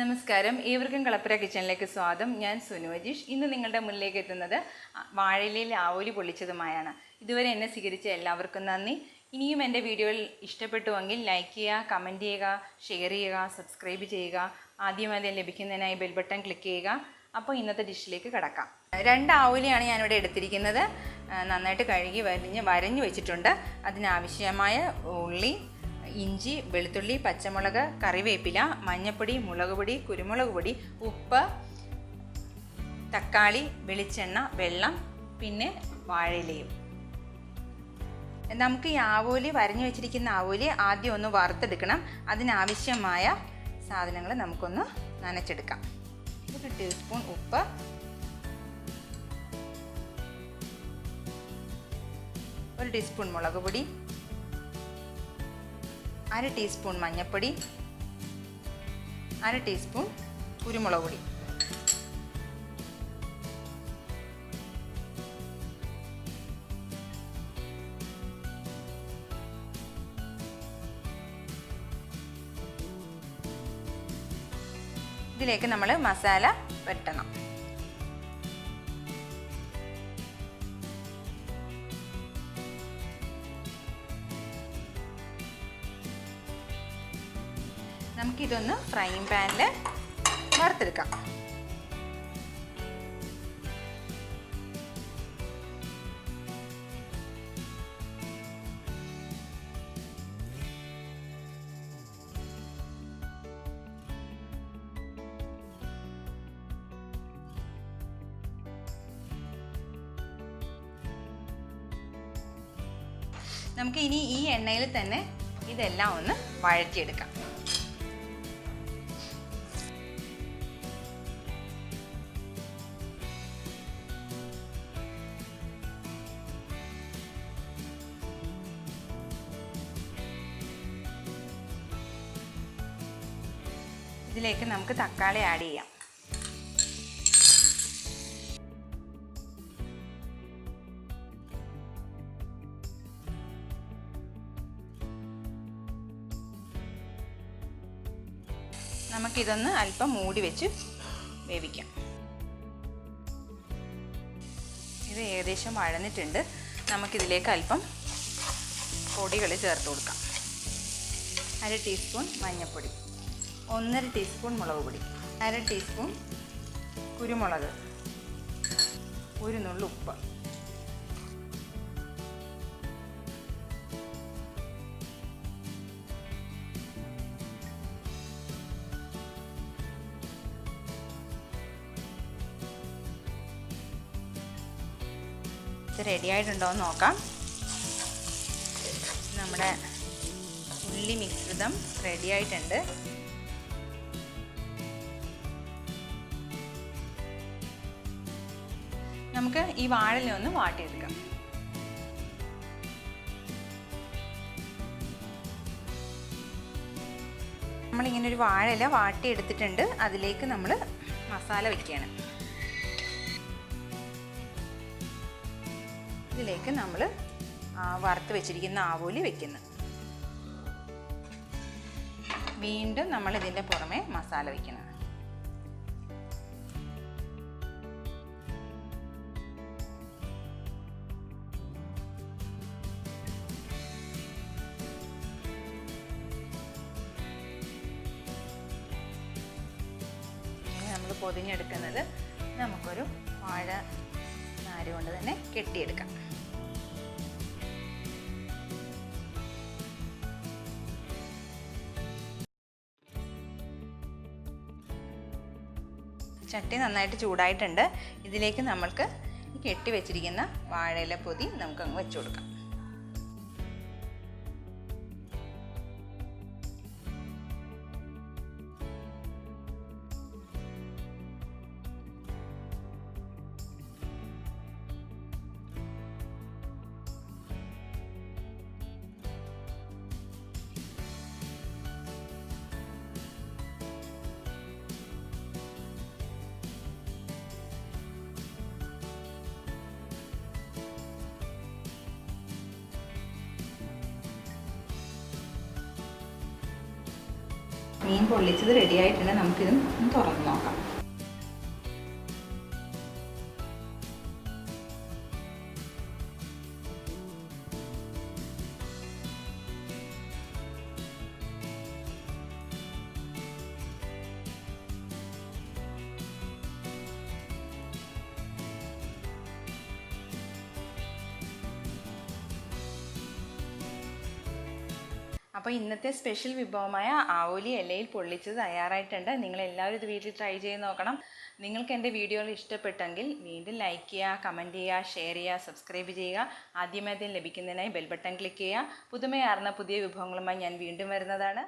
നമസ്കാരം, ഏവർക്കും കളപ്പുര കിച്ചണിലേക്ക് സ്വാഗതം. ഞാൻ സുനു അജീഷ്. ഇന്ന് നിങ്ങളുടെ മുന്നിലേക്ക് എത്തുന്നത് വാഴയിലയിൽ ആവോലി പൊള്ളിച്ചതുമായാണ്. ഇതുവരെ എന്നെ സ്വീകരിച്ച എല്ലാവർക്കും നന്ദി. ഇനിയും എൻ്റെ വീഡിയോകൾ ഇഷ്ടപ്പെട്ടുവെങ്കിൽ ലൈക്ക് ചെയ്യുക, കമൻറ്റ് ചെയ്യുക, ഷെയർ ചെയ്യുക, സബ്സ്ക്രൈബ് ചെയ്യുക. ആദ്യമായി ലഭിക്കുന്നതിനായി ബെൽ ബട്ടൺ ക്ലിക്ക് ചെയ്യുക. അപ്പോൾ ഇന്നത്തെ ഡിഷിലേക്ക് കടക്കാം. 2 ആവോലിയാണ് ഞാനിവിടെ എടുത്തിരിക്കുന്നത്. നന്നായിട്ട് കഴുകി വരഞ്ഞു വെച്ചിട്ടുണ്ട്. അതിനാവശ്യമായ ഉള്ളി, ഇഞ്ചി, വെളുത്തുള്ളി, പച്ചമുളക്, കറിവേപ്പില, മഞ്ഞൾപ്പൊടി, മുളക് പൊടി, കുരുമുളക് പൊടി, ഉപ്പ്, തക്കാളി, വെളിച്ചെണ്ണ, വെള്ളം, പിന്നെ വാഴയിലയും. നമുക്ക് ഈ ആവോലി വരഞ്ഞു വെച്ചിരിക്കുന്ന ആവോലി ആദ്യം ഒന്ന് വറുത്തെടുക്കണം. അതിനാവശ്യമായ സാധനങ്ങൾ നമുക്കൊന്ന് നനച്ചെടുക്കാം. 1 ടീസ്പൂൺ ഉപ്പ്, 1 ടീസ്പൂൺ മുളക് പൊടി, 1/2 ടീസ്പൂൺ മഞ്ഞൾപ്പൊടി, 1/2 ടീസ്പൂൺ കുരുമുളക് പൊടി. ഇതിലേക്ക് നമ്മൾ മസാല പുരട്ടണം. നമുക്കിതൊന്ന് ഫ്രൈയിങ് പാനിൽ വറുത്തെടുക്കാം. നമുക്ക് ഇനി ഈ എണ്ണയിൽ തന്നെ ഇതെല്ലാം ഒന്ന് വഴറ്റിയെടുക്കാം. ഇതിലേക്ക് നമുക്ക് തക്കാളി ആഡ് ചെയ്യാം. നമുക്കിതൊന്ന് അല്പം മൂടി വെച്ച് വേവിക്കാം. ഇത് ഏകദേശം വഴന്നിട്ടുണ്ട്. നമുക്കിതിലേക്ക് അല്പം പൊടികൾ ചേർത്ത് കൊടുക്കാം. 1/2 ടീസ്പൂൺ മഞ്ഞൾപ്പൊടി, 1/2 ടീസ്പൂൺ മുളക് പൊടി, 1/2 ടീസ്പൂൺ കുരുമുളക്, 1 നുള്ള് ഉപ്പ്, ഇത് റെഡി ആയിട്ടുണ്ടോ എന്ന് നോക്കാം. നമ്മുടെ ഉള്ളി മിശ്രിതം റെഡി ആയിട്ടുണ്ട്. നമുക്ക് ഈ വാഴയില ഒന്ന് വാട്ടിയെടുക്കാം. നമ്മളിങ്ങനെ ഒരു വാഴയില വാട്ടിയെടുത്തിട്ടുണ്ട്. അതിലേക്ക് നമ്മൾ മസാല വയ്ക്കുകയാണ്. ഇതിലേക്ക് നമ്മൾ വറുത്ത് വെച്ചിരിക്കുന്ന ആവോലി വെക്കുന്നു. വീണ്ടും നമ്മൾ ഇതിൻ്റെ പുറമെ മസാല വയ്ക്കണം. നമ്മൾ പൊതിഞ്ഞെടുക്കുന്നത് നമുക്കൊരു വാഴ നാര് കൊണ്ട് തന്നെ കെട്ടിയെടുക്കാം. ചട്ടി നന്നായിട്ട് ചൂടായിട്ടുണ്ട്. ഇതിലേക്ക് നമ്മൾക്ക് ഈ കെട്ടി വെച്ചിരിക്കുന്ന വാഴയില പൊതി നമുക്കങ്ങ് വെച്ച് കൊടുക്കാം. മീൻ പൊള്ളിച്ചത് റെഡി ആയിട്ടുണ്ട്. നമുക്കിതും ഒന്ന് തുറന്ന് നോക്കാം. അപ്പോൾ ഇന്നത്തെ സ്പെഷ്യൽ വിഭവമായ ആവോലി ഇലയിൽ പൊള്ളിച്ചത് തയ്യാറായിട്ടുണ്ട്. നിങ്ങളെല്ലാവരും ഇത് വീട്ടിൽ ട്രൈ ചെയ്ത് നോക്കണം. നിങ്ങൾക്ക് എൻ്റെ വീഡിയോകൾ ഇഷ്ടപ്പെട്ടെങ്കിൽ വീണ്ടും ലൈക്ക് ചെയ്യുക, കമൻറ്റ് ചെയ്യുക, ഷെയർ ചെയ്യുക, സബ്സ്ക്രൈബ് ചെയ്യുക. ആദ്യമാദ്യം ലഭിക്കുന്നതിനായി ബെൽ ബട്ടൺ ക്ലിക്ക് ചെയ്യുക. പുതുമയാർന്ന പുതിയ വിഭവങ്ങളുമായി ഞാൻ വീണ്ടും വരുന്നതാണ്.